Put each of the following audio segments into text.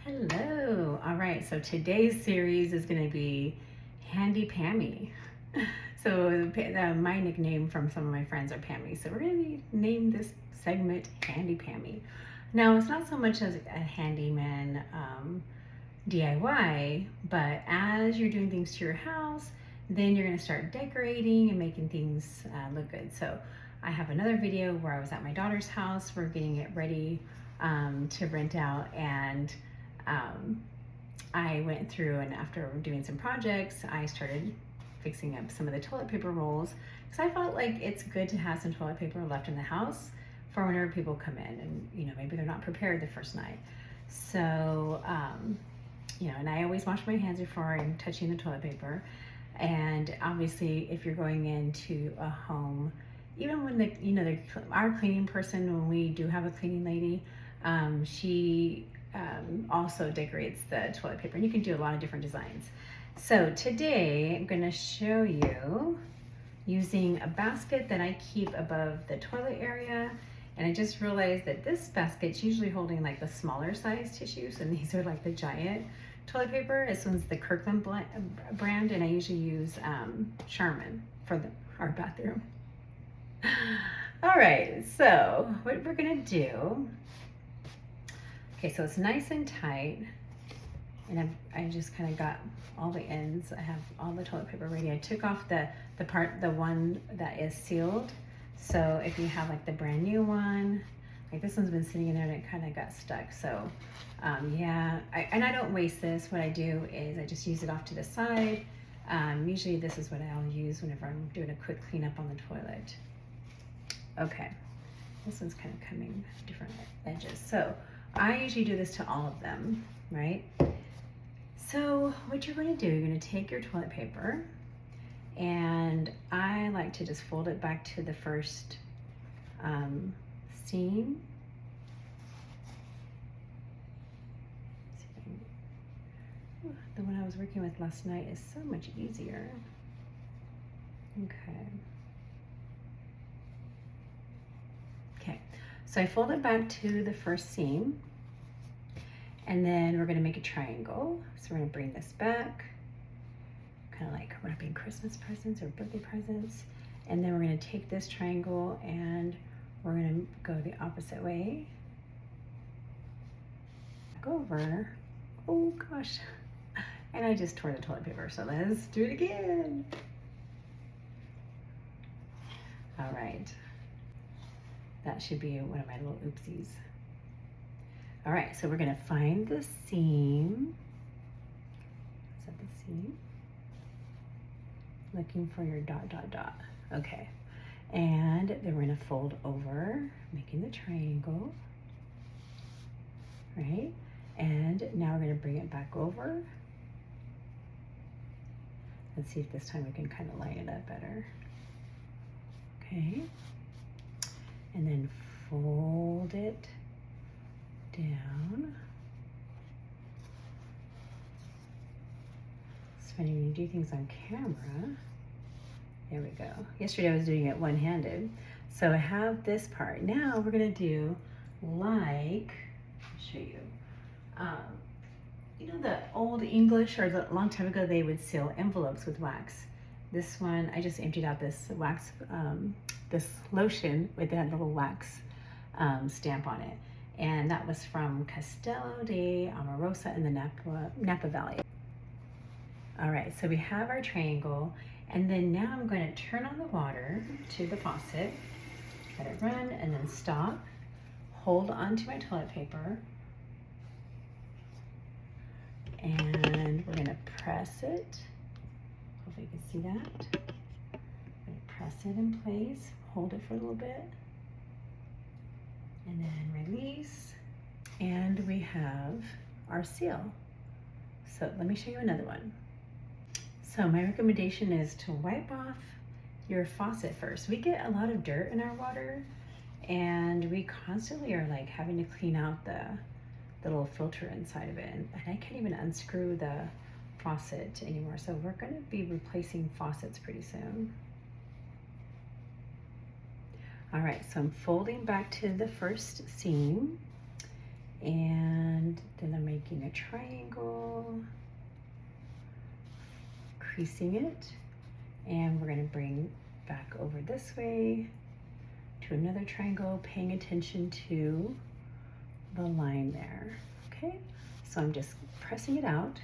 Hello. All right, so today's series is going to be Handy Pammy. So my nickname from some of my friends are Pammy. So we're going to name this segment Handy Pammy. Now, it's not so much as a handyman DIY, but as you're doing things to your house, then you're going to start decorating and making things look good. So I have another video where I was at my daughter's house. We're getting it ready to rent out, and I went through, and after doing some projects, I started fixing up some of the toilet paper rolls because I felt like it's good to have some toilet paper left in the house for whenever people come in and maybe they're not prepared the first night. So and I always wash my hands before I'm touching the toilet paper. And obviously, if you're going into a home, even when our cleaning person, when we do have a cleaning lady, she also decorates the toilet paper, and you can do a lot of different designs. So today I'm going to show you using a basket that I keep above the toilet area. And I just realized that this basket's usually holding like the smaller size tissues, and these are like the giant toilet paper. This one's the Kirkland brand, and I usually use Charmin for our bathroom. All right, so what we're gonna do, okay, so it's nice and tight, and I just kind of got all the ends. I have all the toilet paper ready. I took off the one that is sealed. So if you have like the brand new one, like this one's been sitting in there and it kind of got stuck. So yeah, and I don't waste this. What I do is I just use it off to the side. Usually this is what I'll use whenever I'm doing a quick cleanup on the toilet. Okay, this one's kind of coming different edges. So I usually do this to all of them, right? So what you're going to do, you're going to take your toilet paper, and I like to just fold it back to the first seam. The one I was working with last night is so much easier. Okay, so I fold it back to the first seam, and then we're going to make a triangle. So we're going to bring this back, kind of like wrapping Christmas presents or birthday presents. And then we're going to take this triangle and we're going to go the opposite way. Back over. Oh gosh. And I just tore the toilet paper, so let's do it again. All right. That should be one of my little oopsies. All right, so we're going to find the seam. Is that the seam? Looking for your dot, dot, dot. Okay. And then we're going to fold over, making the triangle. Right? And now we're going to bring it back over. Let's see if this time we can kind of line it up better. Okay. And then fold it down. It's funny when you do things on camera. There we go. Yesterday I was doing it one-handed. So I have this part. Now we're gonna do like, I'll show you. You know the old English, or a long time ago, they would seal envelopes with wax. This one, I just emptied out this wax, this lotion with that little wax stamp on it. And that was from Castello de Amorosa in the Napa Valley. All right, so we have our triangle, and then now I'm going to turn on the water to the faucet, let it run, and then stop, hold onto my toilet paper, and we're going to press it. Hopefully you can see that. I'm going to press it in place, hold it for a little bit, and then release, and we have our seal. So let me show you another one. So my recommendation is to wipe off your faucet first. We get a lot of dirt in our water, and we constantly are like having to clean out the little filter inside of it, and I can't even unscrew the faucet anymore. So we're going to be replacing faucets pretty soon. All right, so I'm folding back to the first seam, and then I'm making a triangle, creasing it, and we're going to bring back over this way to another triangle, paying attention to the line there. Okay, so I'm just pressing it out.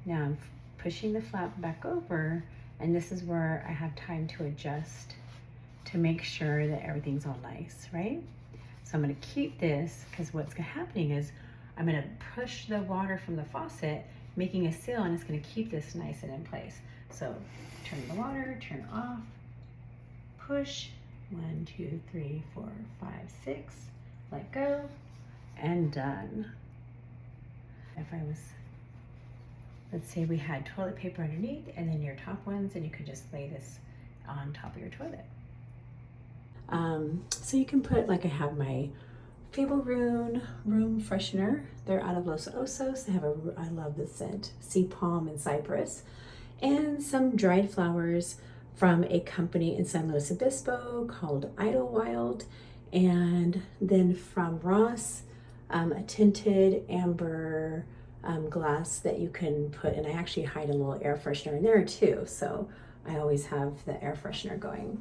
Now I'm pushing the flap back over, and this is where I have time to adjust to make sure that everything's all nice, right? So I'm going to keep this, because what's happening is I'm going to push the water from the faucet, making a seal, and it's going to keep this nice and in place. So turn the water, turn off, push, 1, 2, 3, 4, 5, 6, let go, and done. If I was, let's say we had toilet paper underneath and then your top ones, and you could just lay this on top of your toilet. So you can put, like I have my Fable room freshener. They're out of Los Osos. They have I love the scent, sea palm and cypress, and some dried flowers from a company in San Luis Obispo called Idlewild, and then from Ross, a tinted amber glass that you can put, and I actually hide a little air freshener in there too, so I always have the air freshener going.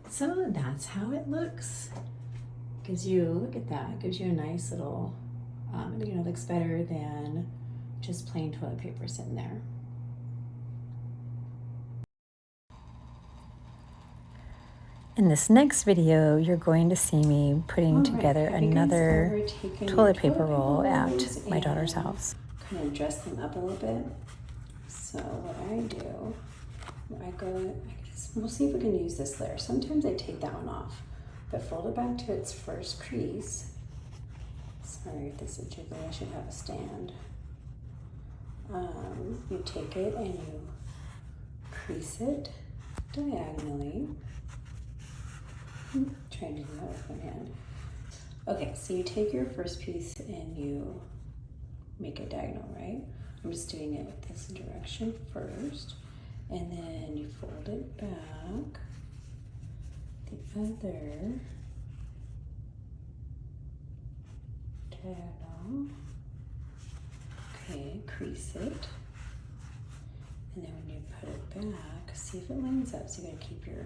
So that's how it looks. Gives you, look at that, gives you a nice little, looks better than just plain toilet paper sitting there. In this next video, you're going to see me putting together another toilet paper roll at my daughter's house. Kind of dress them up a little bit. So what I do, we'll see if we can use this layer. Sometimes I take that one off, but fold it back to its first crease. Sorry if this is jiggly, I should have a stand. You take it and you crease it diagonally. I'm trying to do that with one hand. Okay, so you take your first piece and you make it diagonal, right? I'm just doing it this direction first, and then you fold it back the other diagonal. Okay, crease it, and then when you put it back, see if it lines up. So you gotta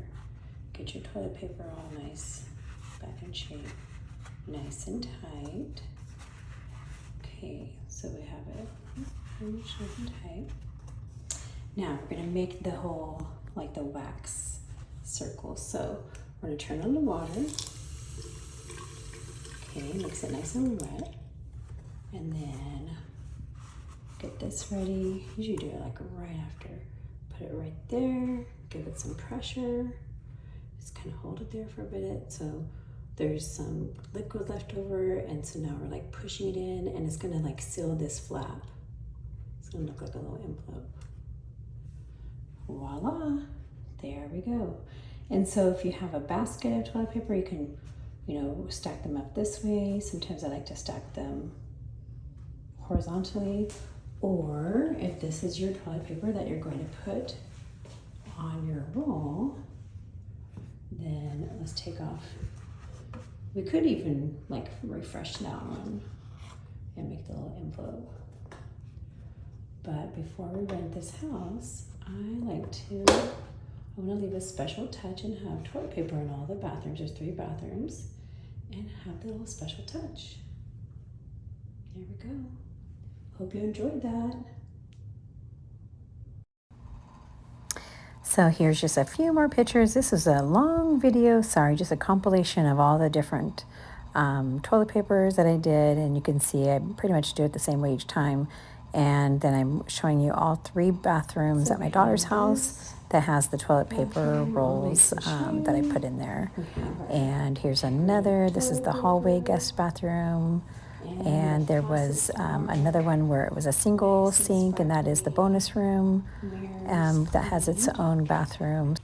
get your toilet paper all nice, back in shape, nice and tight. Okay, so we have it nice and tight. Now we're gonna make the whole, like the wax circle. So we're gonna turn on the water. Okay, mix it nice and wet. And then get this ready. Usually do it like right after. Put it right there, give it some pressure. Just kind of hold it there for a bit. So there's some liquid left over, and so now we're like pushing it in, and it's gonna like seal this flap. It's gonna look like a little envelope. Voila, there we go. And so if you have a basket of toilet paper, you can, stack them up this way. Sometimes I like to stack them horizontally, or if this is your toilet paper that you're going to put on your roll, then let's take off. We could even like refresh that one and make the little envelope. But before we rent this house, I want to leave a special touch and have toilet paper in all the bathrooms. There's 3 bathrooms, and have the little special touch. There we go. Hope you enjoyed that. So here's just a few more pictures. This is a long video, sorry, just a compilation of all the different toilet papers that I did. And you can see I pretty much do it the same way each time. And then I'm showing you all 3 bathrooms at my daughter's house that has the toilet paper rolls that I put in there. And here's another, this is the hallway guest bathroom. And there was another one where it was a single sink, and that is the bonus room that has its own bathroom.